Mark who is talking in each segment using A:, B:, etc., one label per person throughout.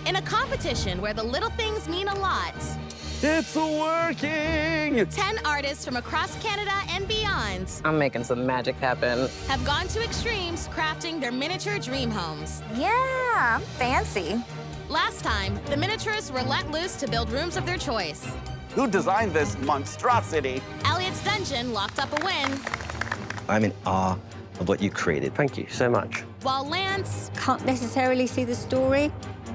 A: In a competition where the little things mean a lot,
B: It's working!
A: 10 artists from across Canada and beyond
C: I'm making some magic happen.
A: have gone to extremes crafting their miniature dream homes.
D: Yeah, fancy.
A: Last time, the miniaturists were let loose to build rooms of their choice.
B: Who designed this monstrosity?
A: Elliot's Dungeon locked up a win,
E: I'm in awe of what you created.
C: Thank you so much.
A: while Lance
D: Can't necessarily see the story.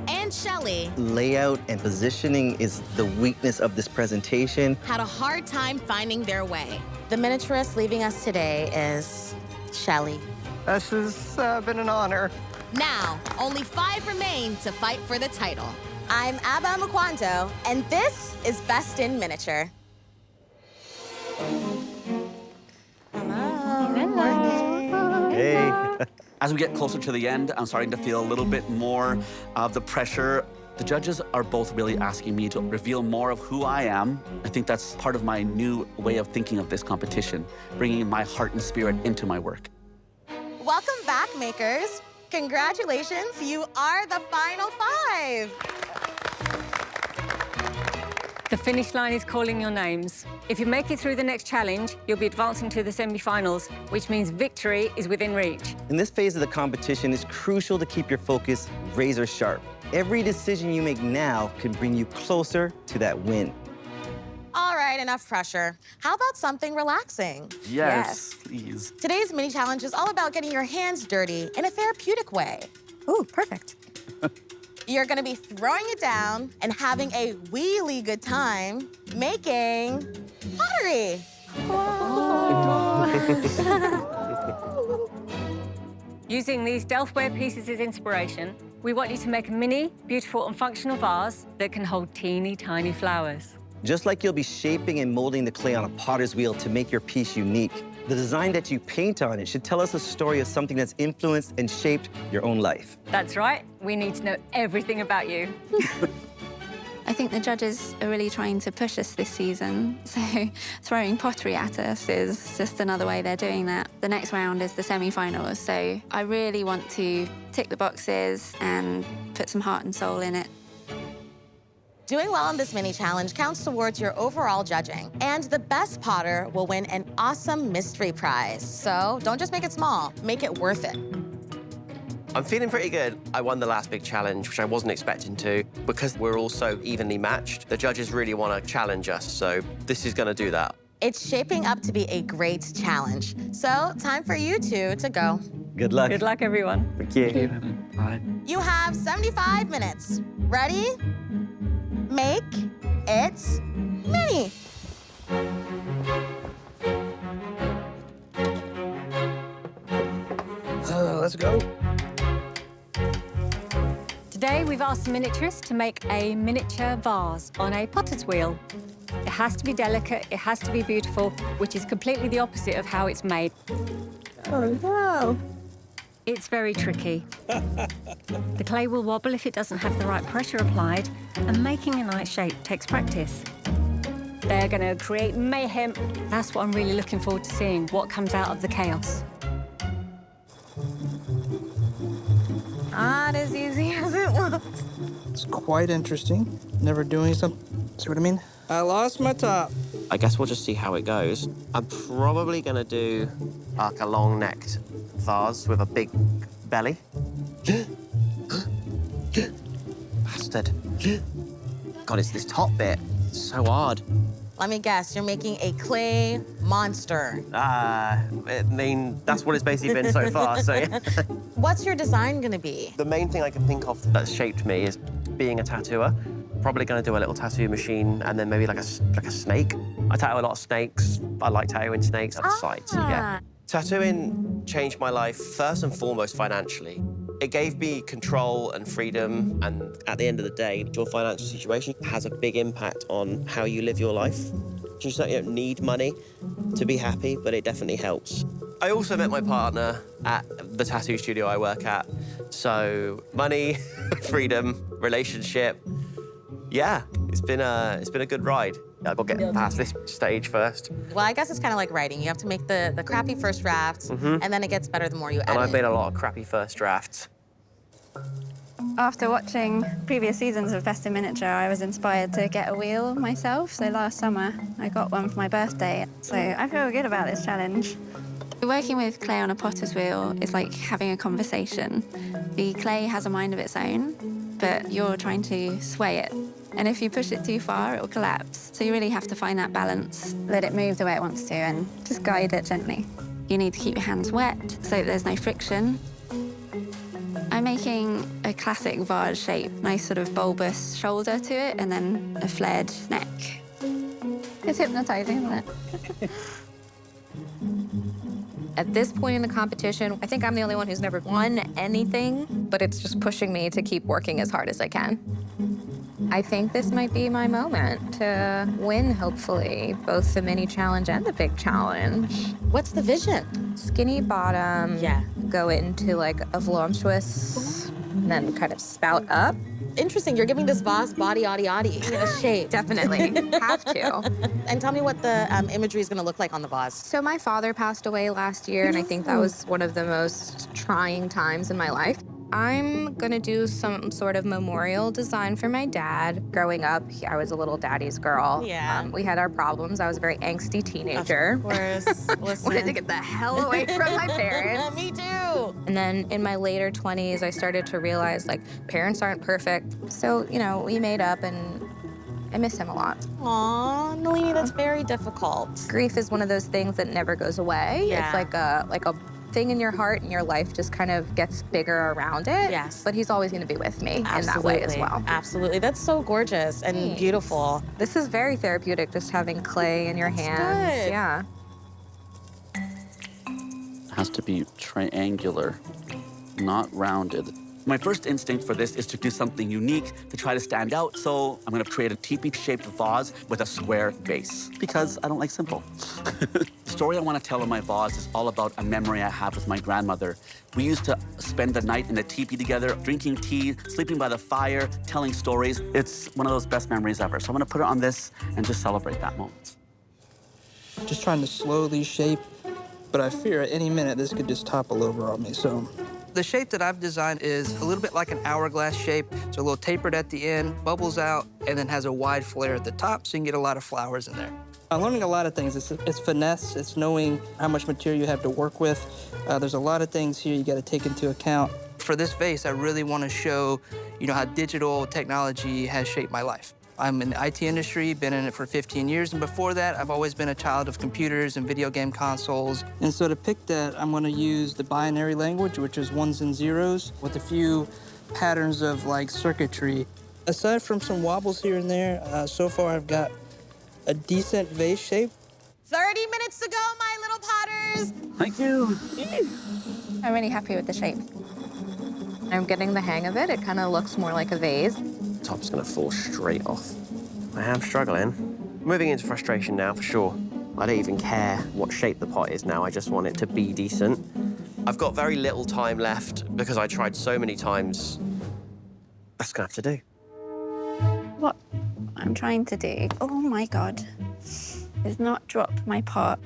A: and Shelley
E: Layout and positioning is the weakness of this presentation.
A: had a hard time finding their way. The miniaturist leaving us today is Shelley.
F: This has been an honor.
A: Now, only 5 remain to fight for the title. I'm Abba Makwanto, and this is Best in Miniature.
E: Hey.
B: As we get closer to the end, I'm starting to feel a little bit more of the pressure. The judges are both really asking me to reveal more of who I am. I think that's part of my new way of thinking of this competition, bringing my heart and spirit into my work.
A: Welcome back, makers. Congratulations, you are the final 5.
G: The finish line is calling your names. If you make it through the next challenge, you'll be advancing to the semi-finals, which means victory is within reach.
E: In this phase of the competition, it's crucial to keep your focus razor sharp. Every decision you make now can bring you closer to that win.
A: All right, enough pressure. How about something relaxing?
B: Yes, please.
A: Today's mini challenge is all about getting your hands dirty in a therapeutic way.
D: Ooh, perfect.
A: You're gonna be throwing it down and having a really good time making pottery.
G: Using these Delftware pieces as inspiration, we want you to make a mini, beautiful and functional vase that can hold teeny tiny flowers.
E: Just like you'll be shaping and molding the clay on a potter's wheel to make your piece unique, the design that you paint on it should tell us a story of something that's influenced and shaped your own life.
G: That's right, we need to know everything about you.
D: I think the judges are really trying to push us this season, so throwing pottery at us is just another way they're doing that. The next round is the semi-finals, so I really want to tick the boxes and put some heart and soul in it.
A: Doing well on this mini challenge counts towards your overall judging. And the best potter will win an awesome mystery prize. So don't just make it small, make it worth it.
C: I'm feeling pretty good. I won the last big challenge, which I wasn't expecting to. Because we're all so evenly matched, the judges really want to challenge us, so this is going to do that.
A: It's shaping up to be a great challenge. So time for you two to go.
E: Good luck.
G: Good luck, everyone.
C: Thank you.
B: Bye.
A: You have 75 minutes. Ready? Make it mini.
F: Let's go.
G: Today, we've asked the miniaturists to make a miniature vase on a potter's wheel. It has to be delicate, it has to be beautiful, which is completely the opposite of how it's made.
D: Oh, no.
G: It's very tricky. The clay will wobble if it doesn't have the right pressure applied, and making a nice shape takes practice. They're going to create mayhem. That's what I'm really looking forward to seeing, what comes out of the chaos.
A: Not as easy as it looks.
F: It's quite interesting. Never doing something. See what I mean? I lost my top.
C: I guess we'll just see how it goes. I'm probably going to do like a long-necked vase with a big belly. Bastard. God, it's this top bit. It's so hard.
A: Let me guess, you're making a clay monster.
C: I mean, that's what it's basically been so far, so yeah.
A: What's your design gonna be?
C: The main thing I can think of that's shaped me is being a tattooer. Probably going to do a little tattoo machine and then maybe like a snake. I tattoo a lot of snakes. I like tattooing snakes at the site, so yeah. Tattooing changed my life first and foremost financially. It gave me control and freedom, and at the end of the day, your financial situation has a big impact on how you live your life. You certainly don't need money to be happy, but it definitely helps. I also met my partner at the tattoo studio I work at. So money, freedom, relationship. Yeah, it's been a good ride. I've got to get past this stage first.
A: Well, I guess it's kind of like writing. You have to make the crappy first draft, and then it gets better the more you edit.
C: And I've made a lot of crappy first drafts.
D: After watching previous seasons of Best in Miniature, I was inspired to get a wheel myself. So last summer, I got one for my birthday. So I feel good about this challenge. Working with clay on a potter's wheel is like having a conversation. The clay has a mind of its own, but you're trying to sway it. And if you push it too far, it will collapse. So you really have to find that balance. Let it move the way it wants to and just guide it gently. You need to keep your hands wet so that there's no friction. I'm making a classic vase shape, nice sort of bulbous shoulder to it, and then a flared neck. It's hypnotizing, isn't it?
H: At this point in the competition, I think I'm the only one who's never won anything, but it's just pushing me to keep working as hard as I can. I think this might be my moment to win, hopefully, both the mini challenge and the big challenge.
A: What's the vision?
H: Skinny bottom,
A: Yeah.
H: go into like a voluptuous, and then kind of spout up.
A: Interesting, you're giving this vase body, a shape.
H: Definitely, have to.
A: And tell me what the imagery is gonna look like on the vase.
H: So my father passed away last year, and I think that was one of the most trying times in my life. I'm gonna do some sort of memorial design for my dad. Growing up, I was a little daddy's girl.
A: Yeah.
H: We had our problems. I was a very angsty teenager.
A: Of course, listen.
H: Wanted to get the hell away from my parents.
A: Me too.
H: And then in my later 20s, I started to realize, like, parents aren't perfect. So, you know, we made up, and I miss him a lot.
A: Aw, Nalini, that's very difficult.
H: Grief is one of those things that never goes away.
A: Yeah.
H: It's like a thing in your heart, and your life just kind of gets bigger around it.
A: Yes.
H: But he's always going to be with me in that way as well.
A: Absolutely. That's so gorgeous and
H: Thanks.
A: beautiful.
H: This is very therapeutic, just having clay in your hands.
A: good.
H: Yeah.
B: It has to be triangular, not rounded. My first instinct for this is to do something unique to try to stand out, so I'm gonna create a teepee-shaped vase with a square base, because I don't like simple. The story I wanna tell in my vase is all about a memory I have with my grandmother. We used to spend the night in a teepee together, drinking tea, sleeping by the fire, telling stories. It's one of those best memories ever, so I'm gonna put it on this and just celebrate that moment.
F: Just trying to slowly shape, but I fear at any minute this could just topple over on me, so. The shape that I've designed is a little bit like an hourglass shape. It's a little tapered at the end, bubbles out, and then has a wide flare at the top, so you can get a lot of flowers in there. I'm learning a lot of things. It's finesse, it's knowing how much material you have to work with. There's a lot of things here you gotta take into account. For this vase, I really wanna show, how digital technology has shaped my life. I'm in the IT industry, been in it for 15 years, and before that, I've always been a child of computers and video game consoles. And so to pick that, I'm gonna use the binary language, which is ones and zeros, with a few patterns of like circuitry. Aside from some wobbles here and there, so far I've got a decent vase shape.
A: 30 minutes to go, my little potters.
B: Thank you.
H: I'm really happy with the shape. I'm getting the hang of it. It kind of looks more like a vase.
C: Top's gonna fall straight off. I am struggling. Moving into frustration now, for sure. I don't even care what shape the pot is now. I just want it to be decent. I've got very little time left because I tried so many times. That's gonna have to do.
D: What I'm trying to do, oh my God, is not drop my pot.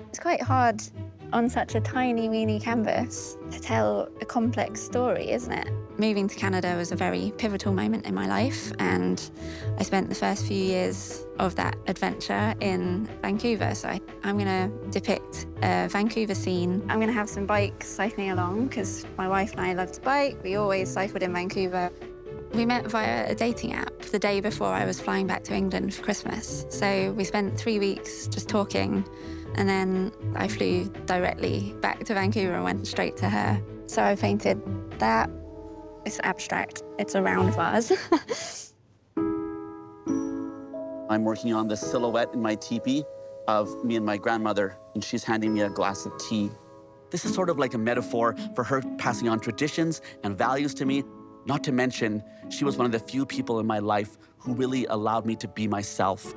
D: It's quite hard on such a tiny, weeny canvas to tell a complex story, isn't it? Moving to Canada was a very pivotal moment in my life, and I spent the first few years of that adventure in Vancouver. So I'm gonna depict a Vancouver scene. I'm gonna have some bikes cycling along, because my wife and I love to bike. We always cycled in Vancouver. We met via a dating app the day before I was flying back to England for Christmas. So we spent 3 weeks just talking, and then I flew directly back to Vancouver and went straight to her. So I painted that. It's abstract. It's a round vase.
B: I'm working on this silhouette in my teepee of me and my grandmother, and she's handing me a glass of tea. This is sort of like a metaphor for her passing on traditions and values to me. Not to mention, she was one of the few people in my life who really allowed me to be myself.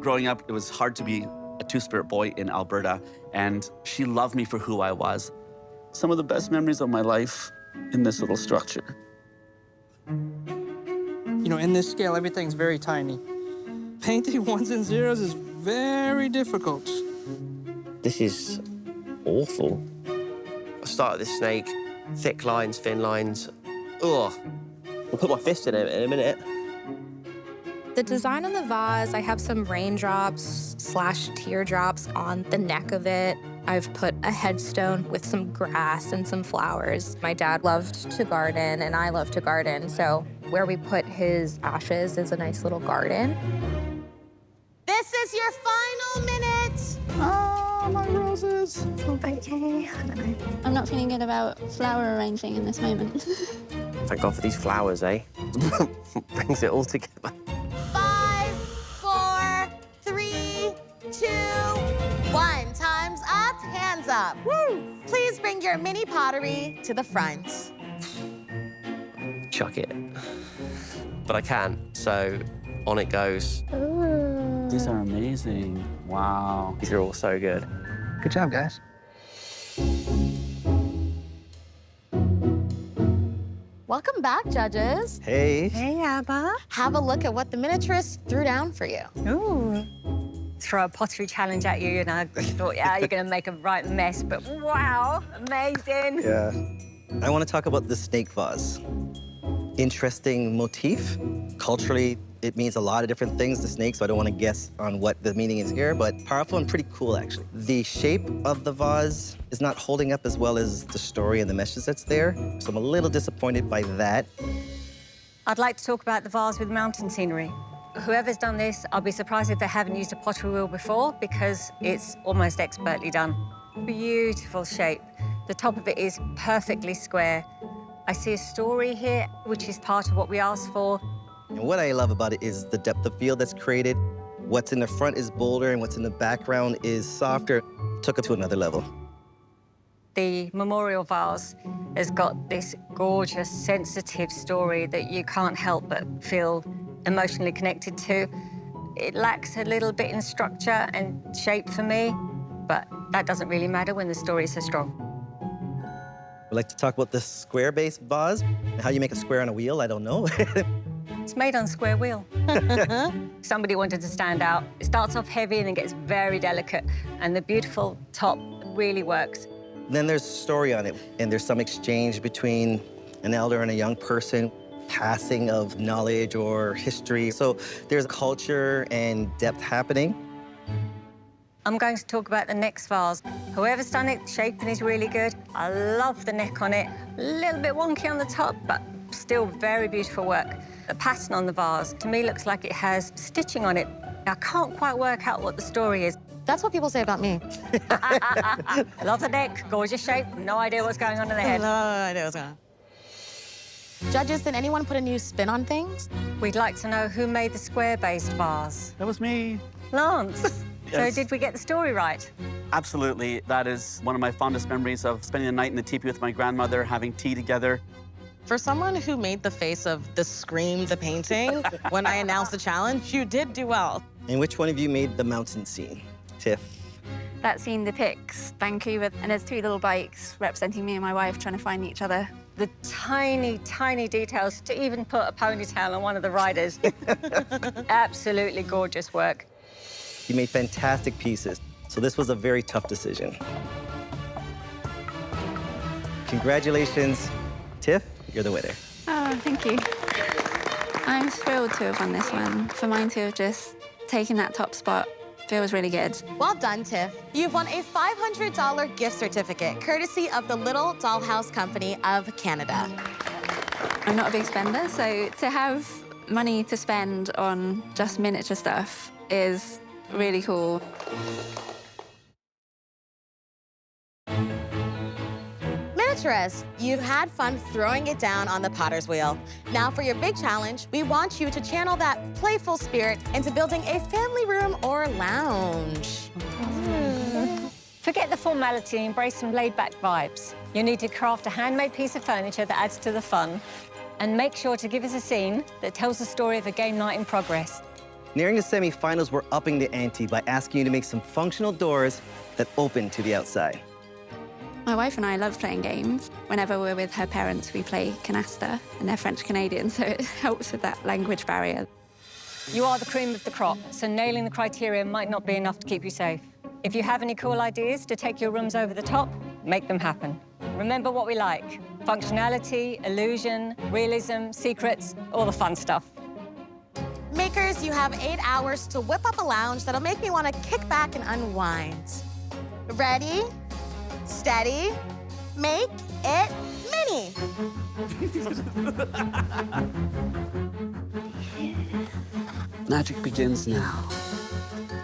B: Growing up, it was hard to be a two-spirit boy in Alberta, and she loved me for who I was. Some of the best memories of my life in this little structure.
F: In this scale, everything's very tiny. Painting ones and zeros is very difficult.
C: This is awful. I started this snake, thick lines, thin lines, Ugh. I'll put my fist in it in a minute.
H: The design on the vase, I have some raindrops / teardrops on the neck of it. I've put a headstone with some grass and some flowers. My dad loved to garden, and I love to garden, so where we put his ashes is a nice little garden.
A: This is your final minute.
B: Ah, my roses.
D: Okay. I'm not feeling good about flower arranging in this moment.
C: Thank God for these flowers, eh? Brings it all together.
A: 5, 4, 3, 2, 1. Time's up, hands up. Woo! Please bring your mini pottery to the front.
C: Chuck it. But I can't, so on it goes.
B: These are amazing. Wow.
C: These are all so good.
F: Good job, guys.
A: Welcome back, judges.
E: Hey.
G: Hey, Abba.
A: Have a look at what the miniaturists threw down for you.
G: Ooh. Throw a pottery challenge at you, and I thought, yeah, you're going to make a right mess, but wow, amazing.
E: Yeah. I want to talk about the snake vase. Interesting motif. Culturally, it means a lot of different things, the snake, so I don't want to guess on what the meaning is here, but powerful and pretty cool, actually. The shape of the vase is not holding up as well as the story and the message that's there, so I'm a little disappointed by that.
G: I'd like to talk about the vase with mountain scenery. Whoever's done this, I'll be surprised if they haven't used a pottery wheel before, because it's almost expertly done. Beautiful shape. The top of it is perfectly square. I see a story here, which is part of what we asked for.
E: And what I love about it is the depth of field that's created. What's in the front is bolder, and what's in the background is softer. Took it to another level.
G: The memorial vase has got this gorgeous, sensitive story that you can't help but feel emotionally connected to. It lacks a little bit in structure and shape for me, but that doesn't really matter when the story is so strong.
E: I'd like to talk about the square-based vase. How you make a square on a wheel, I don't know.
G: It's made on square wheel. Somebody wanted to stand out. It starts off heavy and then gets very delicate, and the beautiful top really works.
E: Then there's story on it, and there's some exchange between an elder and a young person, passing of knowledge or history. So there's culture and depth happening.
G: I'm going to talk about the next vase. Whoever's done it, the shaping is really good. I love the neck on it. A little bit wonky on the top, but still very beautiful work. The pattern on the vase, to me, looks like it has stitching on it. I can't quite work out what the story is.
A: That's what people say about me.
G: I love the neck, gorgeous shape, no idea what's going on in the head.
A: No idea what's going on. Judges, did anyone put a new spin on things?
G: We'd like to know who made the square-based vase.
B: That was me.
G: Lance.
B: Yes.
G: So did we get the story right?
B: Absolutely. That is one of my fondest memories of spending the night in the teepee with my grandmother, having tea together.
A: For someone who made the face of the scream, the painting, when I announced the challenge, you did do well.
E: And which one of you made the mountain scene? Tiff.
D: That scene depicts Vancouver, and there's two little bikes representing me and my wife trying to find each other.
G: The tiny, tiny details to even put a ponytail on one of the riders. Absolutely gorgeous work.
E: You made fantastic pieces, so this was a very tough decision. Congratulations. Tiff, you're the winner.
D: Oh, thank you. I'm thrilled to have won this one. For mine to have just taken that top spot feels really good.
A: Well done, Tiff. You've won a $500 gift certificate, courtesy of the Little Dollhouse Company of Canada.
D: I'm not a big spender, so to have money to spend on just miniature stuff is really cool.
A: Miniaturists, you've had fun throwing it down on the potter's wheel. Now for your big challenge, we want you to channel that playful spirit into building a family room or lounge.
G: Forget the formality and embrace some laid-back vibes. You need to craft a handmade piece of furniture that adds to the fun. And make sure to give us a scene that tells the story of a game night in progress.
E: Nearing the semifinals, we're upping the ante by asking you to make some functional doors that open to the outside.
D: My wife and I love playing games. Whenever we're with her parents, we play canasta, and they're French-Canadian, so it helps with that language barrier.
G: You are the cream of the crop, so nailing the criteria might not be enough to keep you safe. If you have any cool ideas to take your rooms over the top, make them happen. Remember what we like: Functionality, illusion, realism, secrets, all the fun stuff.
A: Makers, you have 8 hours to whip up a lounge that'll make me want to kick back and unwind. Ready, steady, make it mini.
B: Magic begins now.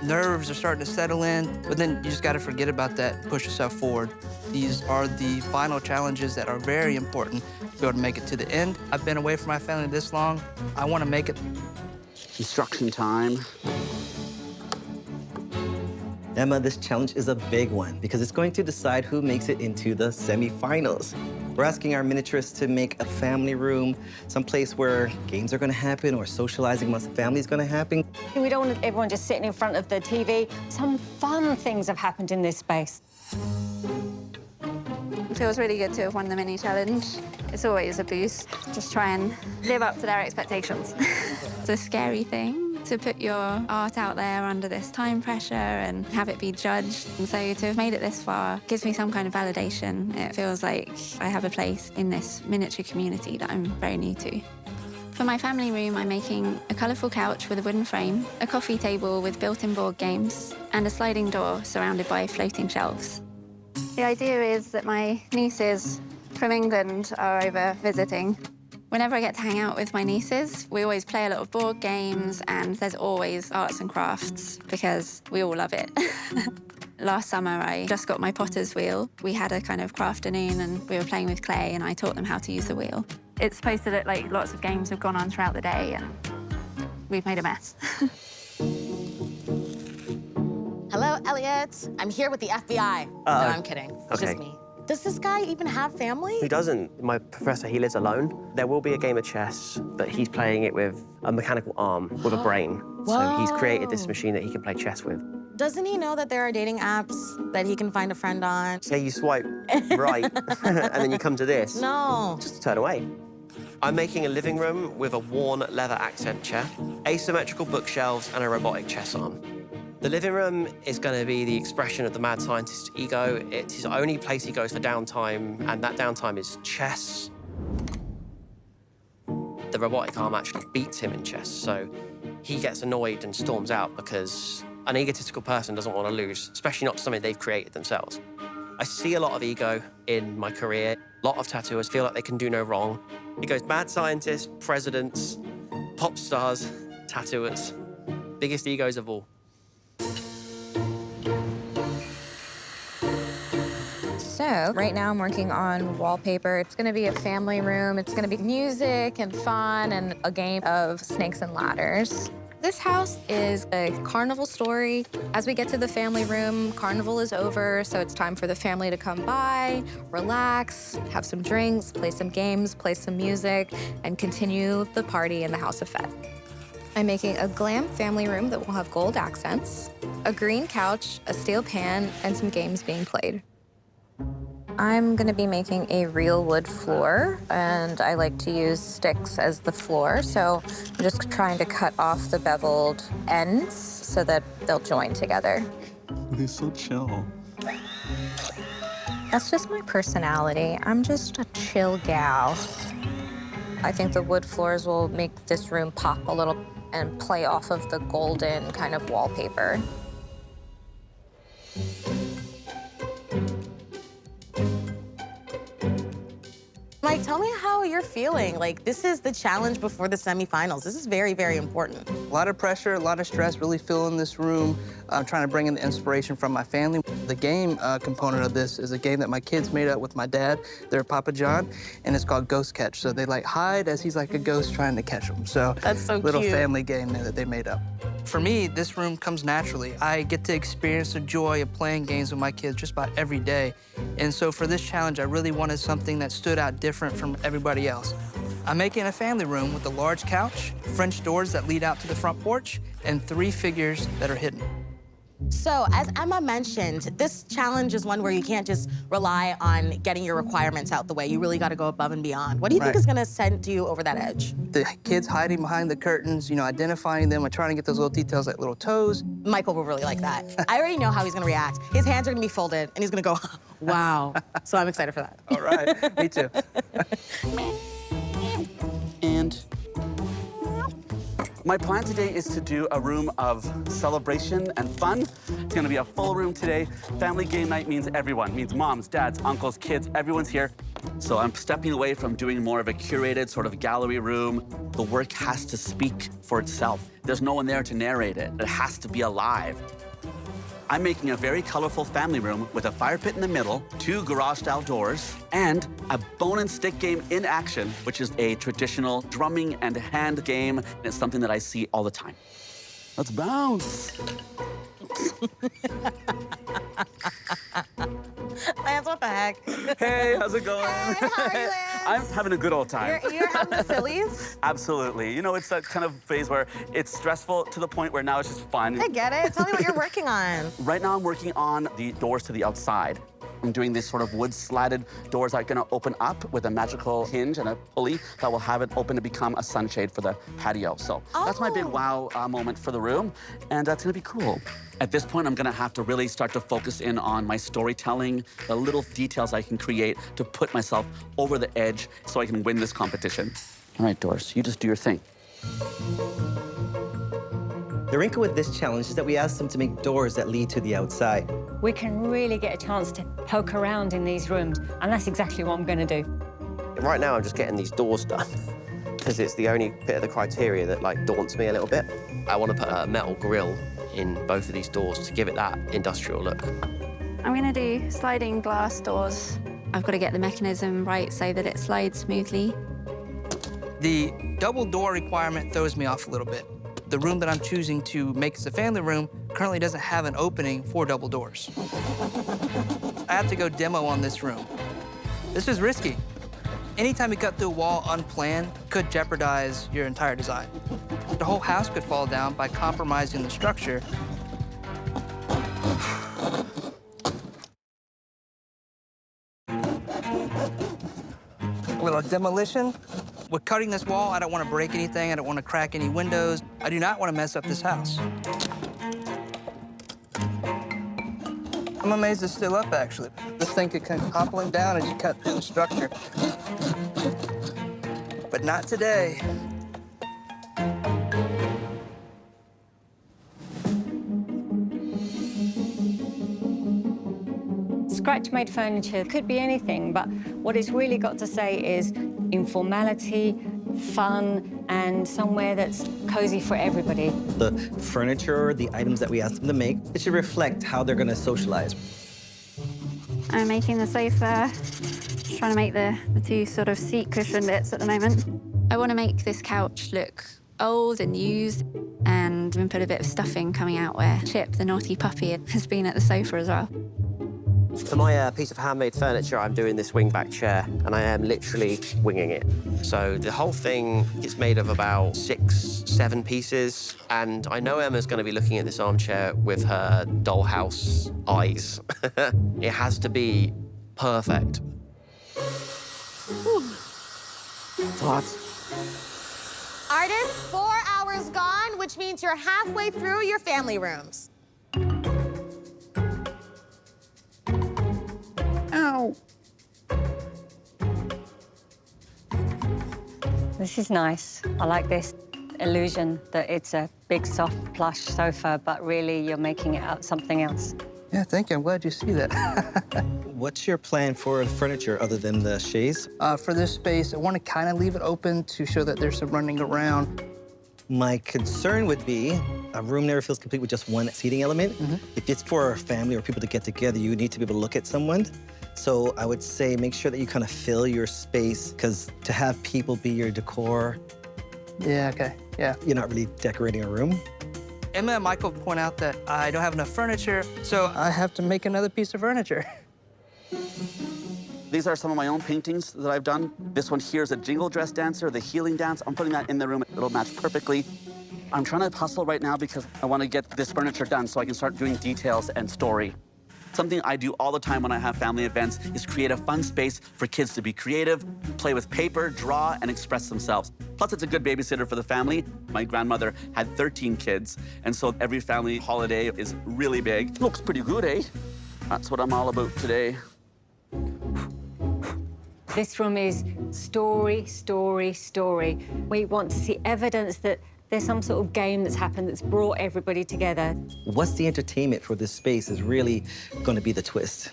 F: Nerves are starting to settle in, but then you just got to forget about that and push yourself forward. These are the final challenges that are very important to be able to make it to the end. I've been away from my family this long. I want to make it.
B: Instruction time.
E: Emma, this challenge is a big one because it's going to decide who makes it into the semifinals. We're asking our miniaturists to make a family room, someplace where games are going to happen or socializing amongst the family is going to happen.
G: We don't want everyone just sitting in front of the TV. Some fun things have happened in this space.
D: It feels really good to have won the mini challenge. It's always a boost. Just try and live up to their expectations. It's a scary thing to put your art out there under this time pressure and have it be judged. And so to have made it this far gives me some kind of validation. It feels like I have a place in this miniature community that I'm very new to. For my family room, I'm making a colourful couch with a wooden frame, a coffee table with built-in board games, and a sliding door surrounded by floating shelves. The idea is that my nieces from England are over visiting. Whenever I get to hang out with my nieces, we always play a lot of board games, and there's always arts and crafts because we all love it. Last summer, I just got my potter's wheel. We had a kind of craft-a-noon, and we were playing with clay, and I taught them how to use the wheel. It's supposed to look like lots of games have gone on throughout the day, and we've made a mess.
A: Hello, Elliot. I'm here with the FBI. No, I'm kidding. It's just me. Does this guy even have family?
C: He doesn't. My professor, he lives alone. There will be a game of chess, but he's playing it with a mechanical arm with a brain. So he's created this machine that he can play chess with.
A: Doesn't he know that there are dating apps that he can find a friend on?
C: Yeah, you swipe right, and then you come to this.
A: No.
C: Just turn away. I'm making a living room with a worn leather accent chair, asymmetrical bookshelves, and a robotic chess arm. The living room is going to be the expression of the mad scientist's ego. It's his only place he goes for downtime, and that downtime is chess. The robotic arm actually beats him in chess, so he gets annoyed and storms out because an egotistical person doesn't want to lose, especially not to something they've created themselves. I see a lot of ego in my career. A lot of tattooers feel like they can do no wrong. It goes mad scientists, presidents, pop stars, tattooers. Biggest egos of all.
H: So right now I'm working on wallpaper. It's gonna be a family room. It's gonna be music and fun and a game of snakes and ladders. This house is a carnival story. As we get to the family room, carnival is over, so it's time for the family to come by, relax, have some drinks, play some games, play some music, and continue the party in the House of Fed. I'm making a glam family room that will have gold accents, a green couch, a steel pan, and some games being played. I'm gonna be making a real wood floor, and I like to use sticks as the floor, so I'm just trying to cut off the beveled ends so that they'll join together.
B: He's so chill.
H: That's just my personality. I'm just a chill gal. I think the wood floors will make this room pop a little and play off of the golden kind of wallpaper.
A: Mike, tell me how you're feeling. Like, this is the challenge before the semifinals. This is very, very important.
F: A lot of pressure, a lot of stress, really filling this room. I'm trying to bring in the inspiration from my family. The game component of this is a game that my kids made up with my dad, their Papa John, and it's called Ghost Catch. So they like hide as he's like a ghost trying to catch them. So
A: That's so
F: little
A: cute.
F: family game there that they made up. For me, this room comes naturally. I get to experience the joy of playing games with my kids just about every day. And so for this challenge, I really wanted something that stood out different from everybody else. I'm making a family room with a large couch, French doors that lead out to the front porch, and 3 figures that are hidden.
A: So, as Emma mentioned, this challenge is one where you can't just rely on getting your requirements out the way. You really got to go above and beyond. What do you think is going to send you over that edge?
F: The kids hiding behind the curtains, you know, identifying them and trying to get those little details like little toes.
A: Michael will really like that. I already know how he's going to react. His hands are going to be folded, and he's going to go, wow. So I'm excited for that.
F: All right, me too.
B: And my plan today is to do a room of celebration and fun. It's gonna be a full room today. Family game night means everyone, means moms, dads, uncles, kids, everyone's here. So I'm stepping away from doing more of a curated sort of gallery room. The work has to speak for itself. There's no one there to narrate it. It has to be alive. I'm making a very colorful family room with a fire pit in the middle, 2 garage-style doors, and a bone and stick game in action, which is a traditional drumming and hand game. And it's something that I see all the time. Let's bounce.
A: Lance, what the heck?
B: Hey, how's it going?
A: Hey, how are you, Lance?
B: I'm having a good old time.
A: You're having the sillies?
B: Absolutely. You know, it's that kind of phase where it's stressful to the point where now it's just fun.
A: I get it. Tell me what you're working on.
B: Right now I'm working on the doors to the outside. I'm doing these sort of wood slatted doors that are gonna open up with a magical hinge and a pulley that will have it open to become a sunshade for the patio. So that's my big wow moment for the room, and that's gonna be cool. At this point, I'm gonna have to really start to focus in on my storytelling, the little details I can create to put myself over the edge so I can win this competition. All right, Doris, you just do your thing.
E: The wrinkle with this challenge is that we asked them to make doors that lead to the outside.
G: We can really get a chance to poke around in these rooms, and that's exactly what I'm going to do.
C: Right now, I'm just getting these doors done because it's the only bit of the criteria that like daunts me a little bit. I want to put a metal grille in both of these doors to give it that industrial look.
D: I'm going to do sliding glass doors. I've got to get the mechanism right so that it slides smoothly.
F: The double door requirement throws me off a little bit. The room that I'm choosing to make as a family room currently doesn't have an opening for double doors. I have to go demo on this room. This is risky. Anytime you cut through a wall unplanned could jeopardize your entire design. The whole house could fall down by compromising the structure. A little demolition. With cutting this wall, I don't want to break anything. I don't want to crack any windows. I do not want to mess up this house. I'm amazed it's still up, actually. This thing could come toppling down as you cut through the structure. But not today.
G: Scratch-made furniture could be anything, but what it's really got to say is informality, fun, and somewhere that's cozy for everybody.
E: The furniture, the items that we asked them to make, it should reflect how they're gonna socialize.
D: I'm making the sofa, just trying to make the 2 sort of seat cushion bits at the moment. I want to make this couch look old and used and put a bit of stuffing coming out where Chip, the naughty puppy, has been at the sofa as well.
C: For my piece of handmade furniture, I'm doing this wingback chair, and I am literally winging it. So the whole thing is made of about 6, 7 pieces, and I know Emma's going to be looking at this armchair with her dollhouse eyes. It has to be perfect.
B: Thoughts?
A: Artist, 4 hours gone, which means you're halfway through your family rooms.
G: Ow. This is nice. I like this illusion that it's a big, soft, plush sofa, but really you're making it out something else.
F: Yeah, thank you. I'm glad you see that.
E: What's your plan for furniture other than the chaise?
F: For this space, I want to kind of leave it open to show that there's some running around.
E: My concern would be a room never feels complete with just one seating element. If it's for a family or people to get together, you need to be able to look at someone. So I would say make sure that you kind of fill your space, because to have people be your decor,
F: Yeah, okay, yeah.
E: you're not really decorating a room.
F: Emma and Michael point out that I don't have enough furniture, so I have to make another piece of furniture.
B: These are some of my own paintings that I've done. This one here is a jingle dress dancer, the healing dance. I'm putting that in the room. It'll match perfectly. I'm trying to hustle right now because I want to get this furniture done so I can start doing details and story. Something I do all the time when I have family events is create a fun space for kids to be creative, play with paper, draw, and express themselves. Plus, it's a good babysitter for the family. My grandmother had 13 kids, and so every family holiday is really big. Looks pretty good, eh? That's what I'm all about today.
G: This room is story, story, story. We want to see evidence that there's some sort of game that's happened that's brought everybody together.
E: What's the entertainment for this space is really going to be the twist.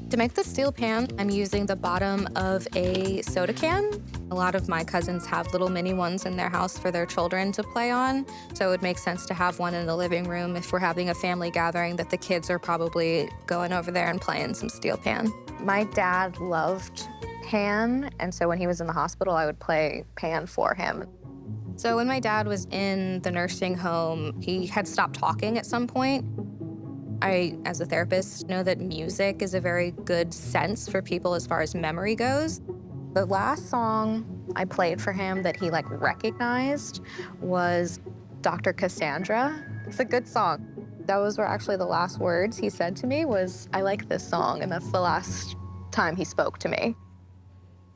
H: To make the steel pan, I'm using the bottom of a soda can. A lot of my cousins have little mini ones in their house for their children to play on, so it would make sense to have one in the living room if we're having a family gathering that the kids are probably going over there and playing some steel pan. My dad loved pan, and so when he was in the hospital, I would play pan for him. So when my dad was in the nursing home, he had stopped talking at some point. I, as a therapist, know that music is a very good sense for people as far as memory goes. The last song I played for him that he recognized was Dr. Cassandra. It's a good song. Those were actually the last words he said to me was, "I like this song," and that's the last time he spoke to me.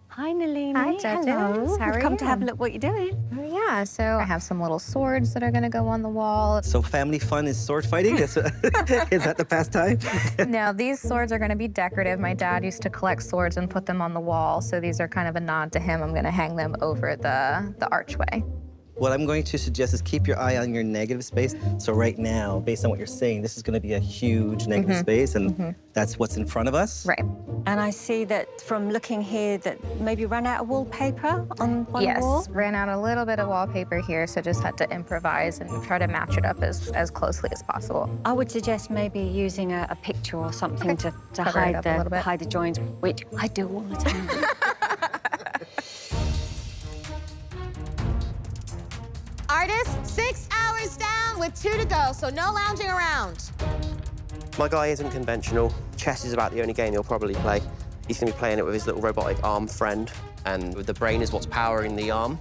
G: Hi, Nalini.
H: Hi, Judges.
G: Hello.
H: How are
G: Come
H: you?
G: to have a look what you're doing.
H: Oh, yeah, so I have some little swords that are gonna go on the wall.
E: So family fun is sword fighting? Is that the pastime?
H: Now, these swords are gonna be decorative. My dad used to collect swords and put them on the wall, so these are kind of a nod to him. I'm gonna hang them over the archway.
E: What I'm going to suggest is keep your eye on your negative space. So right now, based on what you're saying, this is going to be a huge negative space, and that's what's in front of us.
H: Right.
G: And I see that from looking here that maybe ran out of wallpaper on one wall.
H: Yes, ran out a little bit of wallpaper here, so just had to improvise and try to match it up as closely as possible.
G: I would suggest maybe using a picture or something
H: Okay.
G: to
H: Cover it up a little bit.
G: hide the joints, which I do all the time.
A: Artists, 6 hours down with 2 to go, so no lounging around.
C: My guy isn't conventional. Chess is about the only game he'll probably play. He's going to be playing it with his little robotic arm friend, and the brain is what's powering the arm.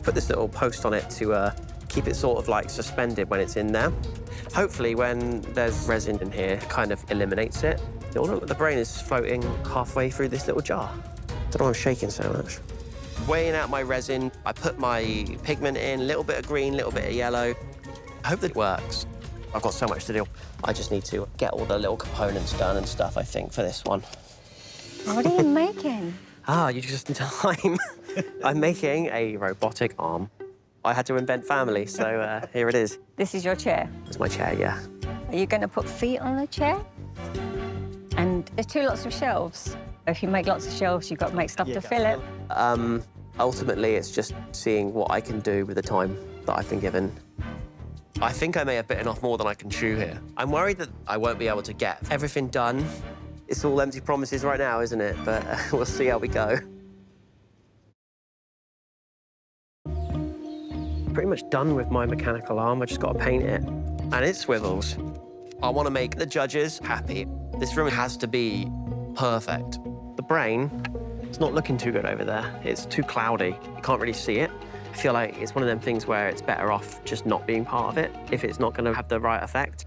C: Put this little post on it to keep it sort of suspended when it's in there. Hopefully, when there's resin in here, it kind of eliminates it. Oh, look, the brain is floating halfway through this little jar. Don't know why I'm shaking so much. Weighing out my resin, I put my pigment in, a little bit of green, a little bit of yellow. I hope that it works. I've got so much to do. I just need to get all the little components done and stuff, I think, for this one.
G: What are you making?
C: Ah, you're just in time. I'm making a robotic arm. I had to invent family, so here it is.
G: This is your chair.
C: It's my chair, yeah.
G: Are you going to put feet on the chair? And there's 2 lots of shelves. If you make lots of shelves, you've got to make stuff to fill it.
C: Ultimately, it's just seeing what I can do with the time that I've been given. I think I may have bitten off more than I can chew here. I'm worried that I won't be able to get everything done. It's all empty promises right now, isn't it? But we'll see how we go. Pretty much done with my mechanical arm. I just got to paint it. And it swivels. I want to make the judges happy. This room has to be perfect. The brain, it's not looking too good over there. It's too cloudy. You can't really see it. I feel like it's one of them things where it's better off just not being part of it if it's not going to have the right effect.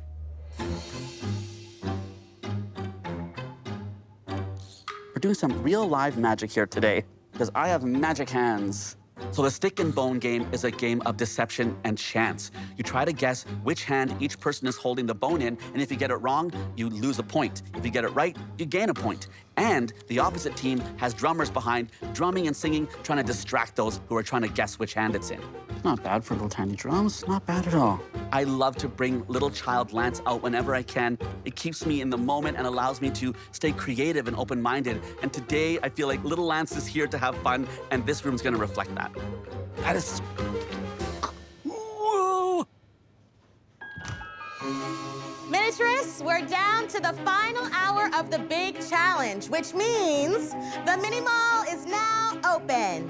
B: We're doing some real live magic here today because I have magic hands. So the stick and bone game is a game of deception and chance. You try to guess which hand each person is holding the bone in, and if you get it wrong, you lose a point. If you get it right, you gain a point. And the opposite team has drummers behind, drumming and singing, trying to distract those who are trying to guess which hand it's in. Not bad for little tiny drums, not bad at all. I love to bring little child Lance out whenever I can. It keeps me in the moment and allows me to stay creative and open-minded. And today, I feel like little Lance is here to have fun, and this room's gonna reflect that. That is... Whoa!
A: Miniaturists, we're down to the final hour of the big challenge, which means the mini mall is now open.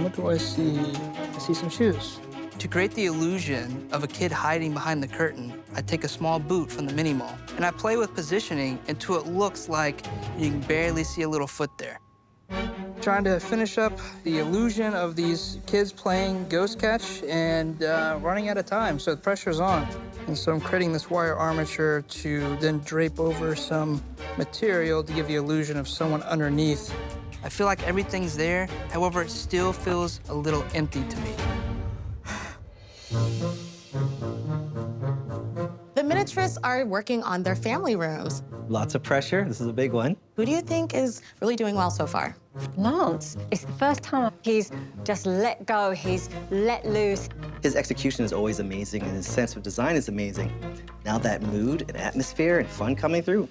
F: What do I see? I see some shoes. To create the illusion of a kid hiding behind the curtain, I take a small boot from the mini mall, and I play with positioning until it looks like you can barely see a little foot there. Trying to finish up the illusion of these kids playing ghost catch and running out of time, so the pressure's on. And so I'm creating this wire armature to then drape over some material to give the illusion of someone underneath. I feel like everything's there, however, it still feels a little empty to me.
A: The miniaturists are working on their family rooms.
E: Lots of pressure. This is a big one.
A: Who do you think is really doing well so far?
G: Lance, it's the first time he's just let go, he's let loose.
E: His execution is always amazing, and his sense of design is amazing. Now that mood and atmosphere and fun coming through.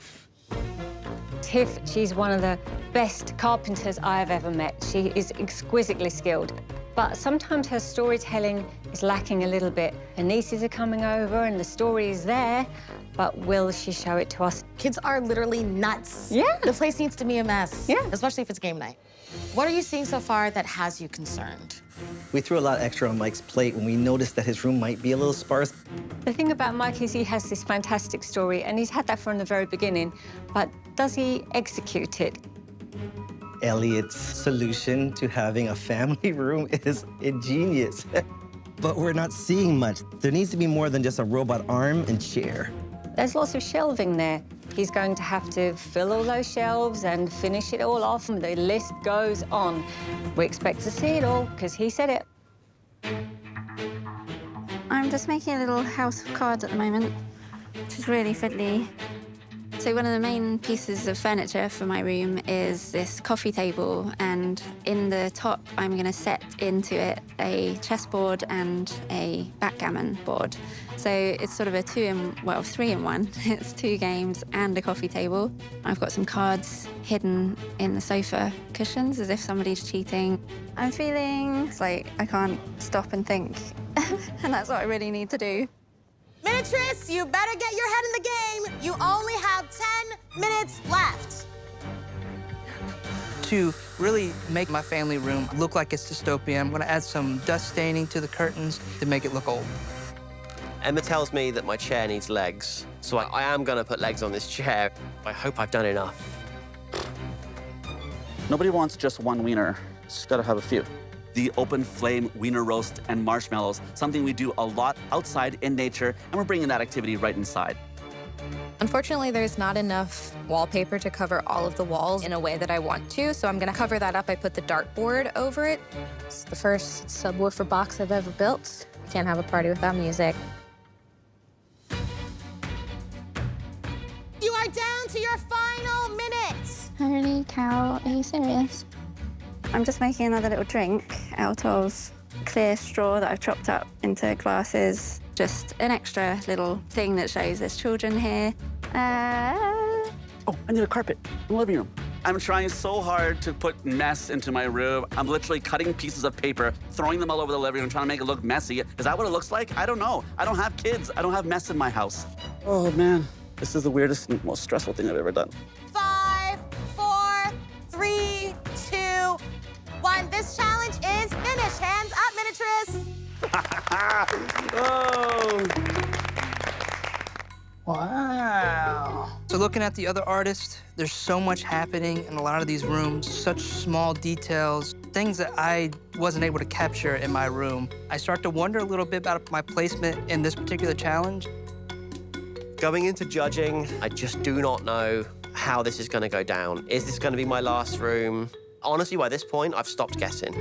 G: Tiff, she's one of the best carpenters I've ever met. She is exquisitely skilled. But sometimes her storytelling is lacking a little bit. Her nieces are coming over and the story is there, but will she show it to us?
A: Kids are literally nuts.
G: Yeah.
A: The place needs to be a mess.
G: Yeah.
A: Especially if it's game night. What are you seeing so far that has you concerned?
E: We threw a lot extra on Mike's plate when we noticed that his room might be a little sparse.
G: The thing about Mike is he has this fantastic story, and he's had that from the very beginning, but does he execute it?
E: Elliot's solution to having a family room is ingenious. But we're not seeing much. There needs to be more than just a robot arm and chair.
G: There's lots of shelving there. He's going to have to fill all those shelves and finish it all off. The list goes on. We expect to see it all, because he said it.
D: I'm just making a little house of cards at the moment, which is really fiddly. So one of the main pieces of furniture for my room is this coffee table, and in the top I'm going to set into it a chessboard and a backgammon board. So it's sort of a three in one. It's 2 games and a coffee table. I've got some cards hidden in the sofa cushions as if somebody's cheating. I'm feeling like I can't stop and think, and that's what I really need to do.
A: Miniaturists, you better get your head in the game. You only have 10 minutes left.
F: To really make my family room look like it's dystopian, I'm gonna add some dust staining to the curtains to make it look old.
C: Emma tells me that my chair needs legs, so I am going to put legs on this chair. I hope I've done enough.
B: Nobody wants just one wiener. Just gotta have a few. The open flame wiener roast and marshmallows, something we do a lot outside in nature, and we're bringing that activity right inside.
H: Unfortunately, there's not enough wallpaper to cover all of the walls in a way that I want to, so I'm gonna cover that up. I put the dartboard over it. It's the first subwoofer box I've ever built. Can't have a party without music.
A: You are down to your final minute.
D: Holy cow, are you serious? I'm just making another little drink out of clear straw that I've chopped up into glasses. Just an extra little thing that shows there's children here.
B: Oh, I need a carpet in the living room. I'm trying so hard to put mess into my room. I'm literally cutting pieces of paper, throwing them all over the living room, trying to make it look messy. Is that what it looks like? I don't know. I don't have kids. I don't have mess in my house. Oh, man. This is the weirdest and most stressful thing I've ever done.
A: 5, 4, 3, 2, 1. This challenge is finished. Hands up, miniaturists.
B: Oh.
F: Wow. So looking at the other artists, there's so much happening in a lot of these rooms, such small details, things that I wasn't able to capture in my room. I start to wonder a little bit about my placement in this particular challenge.
C: Going into judging, I just do not know how this is going to go down. Is this going to be my last room? Honestly, by this point, I've stopped guessing.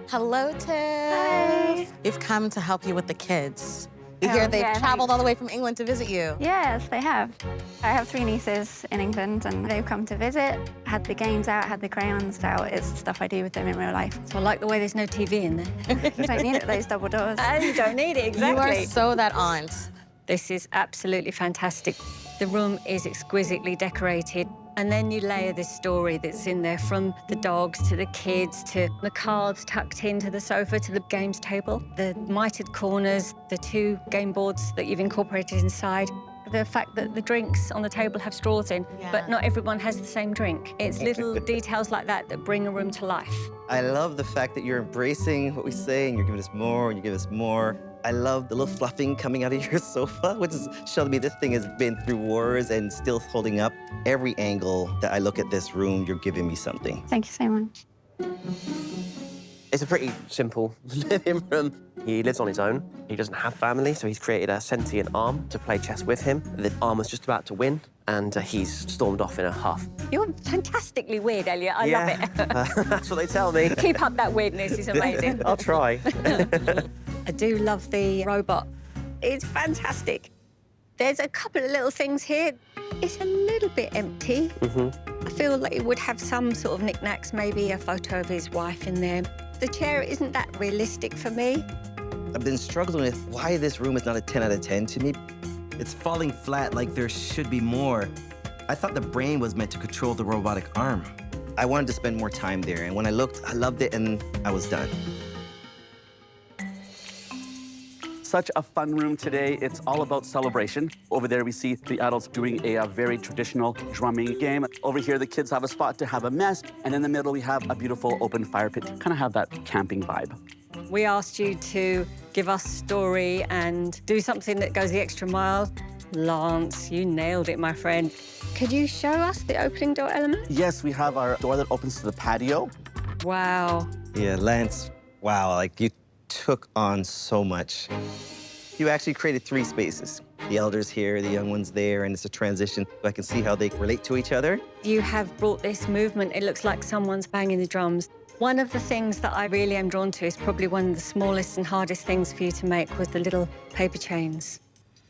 A: Hello, Tiff.
D: Hi.
A: We've come to help you with the kids. We hear they've traveled all the way from England to visit you.
D: Yes, they have. I have 3 nieces in England, and they've come to visit, had the games out, had the crayons out. It's stuff I do with them in real life.
G: So I like the way there's no TV in there.
D: You don't need it, those double doors.
G: You don't need it, exactly.
A: You are so that aunt.
G: This is absolutely fantastic. The room is exquisitely decorated. And then you layer this story that's in there, from the dogs to the kids to the cards tucked into the sofa to the games table, the mitered corners, the 2 game boards that you've incorporated inside. the fact that the drinks on the table have straws in, but not everyone has the same drink. It's little details like that that bring a room to life.
E: I love the fact that you're embracing what we say and you're giving us more and you give us more. I love the little fluffing coming out of your sofa, which is showing me this thing has been through wars and still holding up. Every angle that I look at this room, you're giving me something.
D: Thank you so much.
C: It's a pretty simple living room. He lives on his own. He doesn't have family, so he's created a sentient arm to play chess with him. The arm was just about to win, and he's stormed off in a huff.
G: You're fantastically weird, Elliot. I love it.
C: That's what they tell me.
G: Keep up that weirdness. It's amazing.
C: I'll try.
G: I do love the robot. It's fantastic. There's a couple of little things here. It's a little bit empty. I feel like it would have some sort of knickknacks, maybe a photo of his wife in there. The chair isn't that realistic for me.
E: I've been struggling with why this room is not a 10 out of 10 to me. It's falling flat like there should be more. I thought the brain was meant to control the robotic arm. I wanted to spend more time there, and when I looked, I loved it, and I was done.
B: Such a fun room today. It's all about celebration. Over there, we see the adults doing a very traditional drumming game. Over here, the kids have a spot to have a mess. And in the middle, we have a beautiful open fire pit to kind of have that camping vibe.
G: We asked you to give us a story and do something that goes the extra mile. Lance, you nailed it, my friend. Could you show us the opening door element?
B: Yes, we have our door that opens to the patio.
G: Wow.
E: Yeah, Lance, wow, like you took on so much. You actually created 3 spaces. The elders here, the young ones there, and it's a transition. I can see how they relate to each other.
G: You have brought this movement. It looks like someone's banging the drums. One of the things that I really am drawn to is probably one of the smallest and hardest things for you to make was the little paper chains.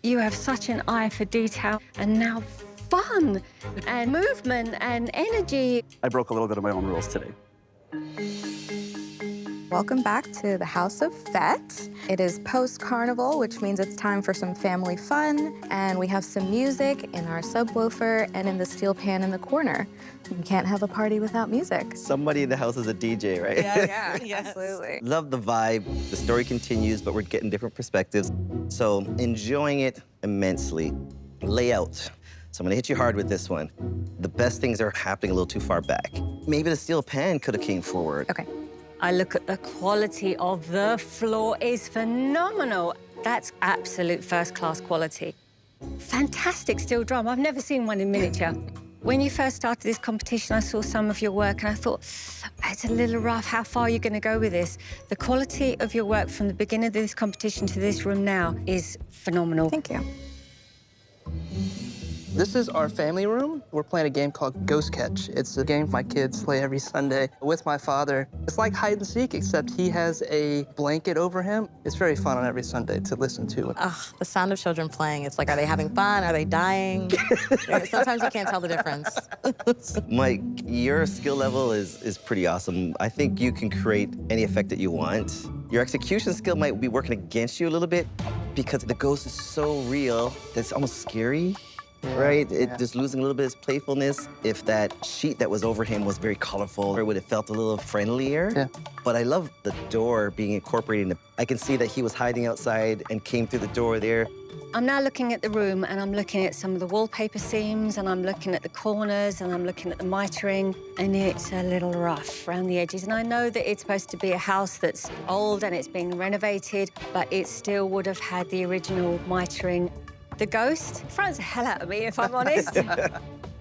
G: You have such an eye for detail and now fun and movement and energy.
B: I broke a little bit of my own rules today.
H: Welcome back to the House of Fete. It is post-carnival, which means it's time for some family fun, and we have some music in our subwoofer and in the steel pan in the corner. You can't have a party without music.
E: Somebody in the house is a DJ, right?
H: Yeah, absolutely.
E: Love the vibe. The story continues, but we're getting different perspectives. So enjoying it immensely. Layout. So I'm gonna hit you hard with this one. The best things are happening a little too far back. Maybe the steel pan could have came forward.
H: Okay.
G: I look at the quality of the floor is phenomenal. That's absolute first-class quality. Fantastic steel drum. I've never seen one in miniature. When you first started this competition, I saw some of your work and I thought, it's a little rough. How far are you going to go with this? The quality of your work from the beginning of this competition to this room now is phenomenal.
H: Thank you.
F: This is our family room. We're playing a game called Ghost Catch. It's a game my kids play every Sunday with my father. It's like hide and seek, except he has a blanket over him. It's very fun on every Sunday to listen to.
A: Ugh, the sound of children playing. It's like, are they having fun? Are they dying? Sometimes you can't tell the difference.
E: Mike, your skill level is pretty awesome. I think you can create any effect that you want. Your execution skill might be working against you a little bit because the ghost is so real that it's almost scary. Right? It just losing a little bit of its playfulness. If that sheet that was over him was very colorful, it would have felt a little friendlier.
F: Yeah.
E: But I love the door being incorporated. I can see that he was hiding outside and came through the door there.
G: I'm now looking at the room and I'm looking at some of the wallpaper seams and I'm looking at the corners and I'm looking at the mitering and it's a little rough around the edges. And I know that it's supposed to be a house that's old and it's being renovated, but it still would have had the original mitering. The ghost frightens the hell out of me, if I'm honest.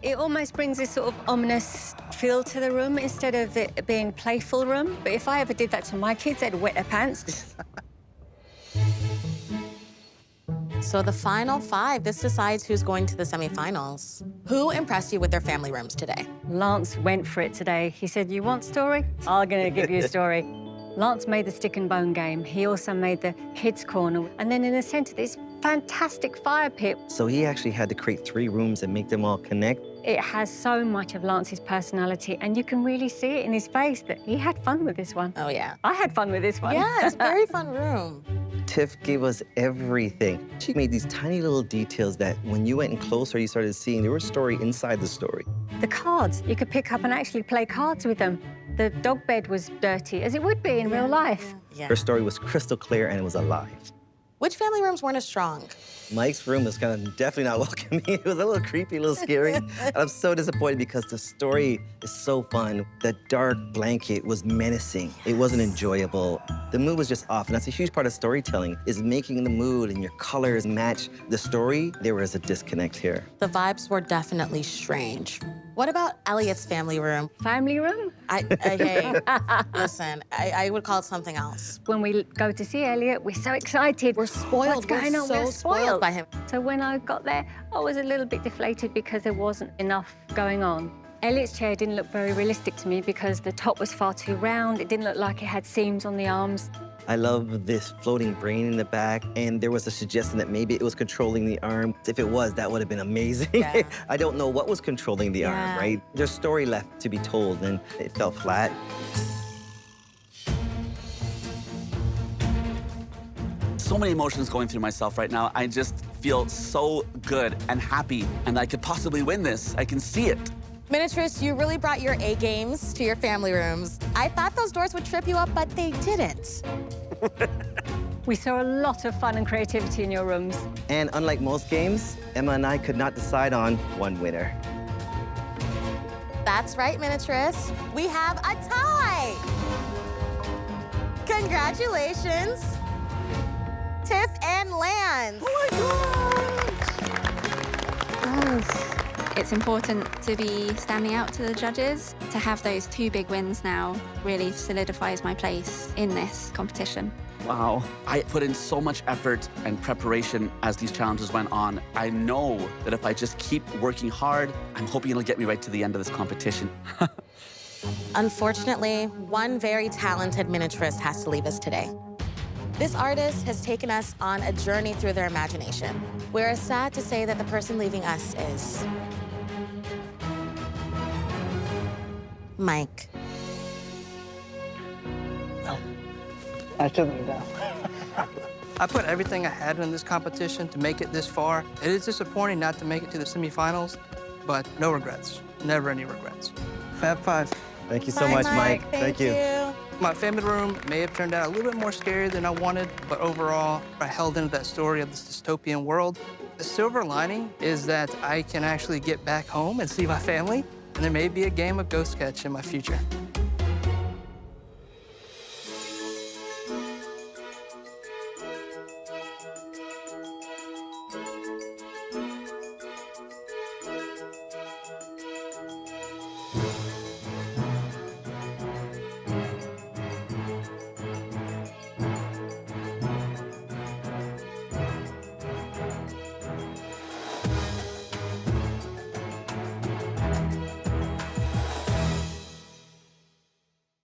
G: It almost brings this sort of ominous feel to the room instead of it being playful room. But if I ever did that to my kids, they'd wet their pants.
A: So the final 5, this decides who's going to the semifinals. Who impressed you with their family rooms today?
G: Lance went for it today. He said, you want story? I'm gonna give you a story. Lance made the stick and bone game. He also made the kids' corner. And then in the center, this fantastic fire pit.
E: So he actually had to create 3 rooms and make them all connect.
G: It has so much of Lance's personality, and you can really see it in his face that he had fun with this one.
A: Oh, yeah.
G: I had fun with this one.
A: Yeah, it's a very fun room.
E: Tiff gave us everything. She made these tiny little details that when you went in closer, you started seeing there was a story inside the story.
G: The cards, you could pick up and actually play cards with them. The dog bed was dirty, as it would be in real life.
A: Yeah.
E: Her story was crystal clear and it was alive.
A: Which family rooms weren't as strong?
E: Mike's room was kind of definitely not welcoming. It was a little creepy, a little scary. I'm so disappointed because the story is so fun. The dark blanket was menacing. It wasn't enjoyable. The mood was just off, and that's a huge part of storytelling, is making the mood and your colors match the story. There was a disconnect here.
A: The vibes were definitely strange. What about Elliot's family room?
G: Family room?
A: Hey, listen, I would call it something else.
G: When we go to see Elliot, we're so excited.
A: We're spoiled.
G: What's going on?
A: We're
G: We're
A: so spoiled by him.
G: So when I got there, I was a little bit deflated because there wasn't enough going on. Elliot's chair didn't look very realistic to me because the top was far too round. It didn't look like it had seams on the arms.
E: I love this floating brain in the back, and there was a suggestion that maybe it was controlling the arm. If it was, that would have been amazing.
A: Yeah.
E: I don't know what was controlling the arm, right? There's story left to be told, and it fell flat.
B: So many emotions going through myself right now. I just feel so good and happy, and I could possibly win this. I can see it.
A: Miniaturists, you really brought your A games to your family rooms. I thought those doors would trip you up, but they didn't.
G: We saw a lot of fun and creativity in your rooms.
E: And unlike most games, Emma and I could not decide on one winner.
A: That's right, Miniaturists. We have a tie! Congratulations, Tiff and Lance.
D: It's important to be standing out to the judges. To have those 2 big wins now really solidifies my place in this competition.
B: Wow. I put in so much effort and preparation as these challenges went on. I know that if I just keep working hard, I'm hoping it'll get me right to the end of this competition.
A: Unfortunately, one very talented miniaturist has to leave us today. This artist has taken us on a journey through their imagination. We're sad to say that the person leaving us is Mike.
F: I shouldn't have. I put everything I had in this competition to make it this far. It is disappointing not to make it to the semifinals, but no regrets. Never any regrets. Fab Five.
E: Thank you so
A: Bye,
E: much, Mike.
A: Thank you.
F: My family room may have turned out a little bit more scary than I wanted, but overall, I held into that story of this dystopian world. The silver lining is that I can actually get back home and see my family, and there may be a game of Ghost Catch in my future.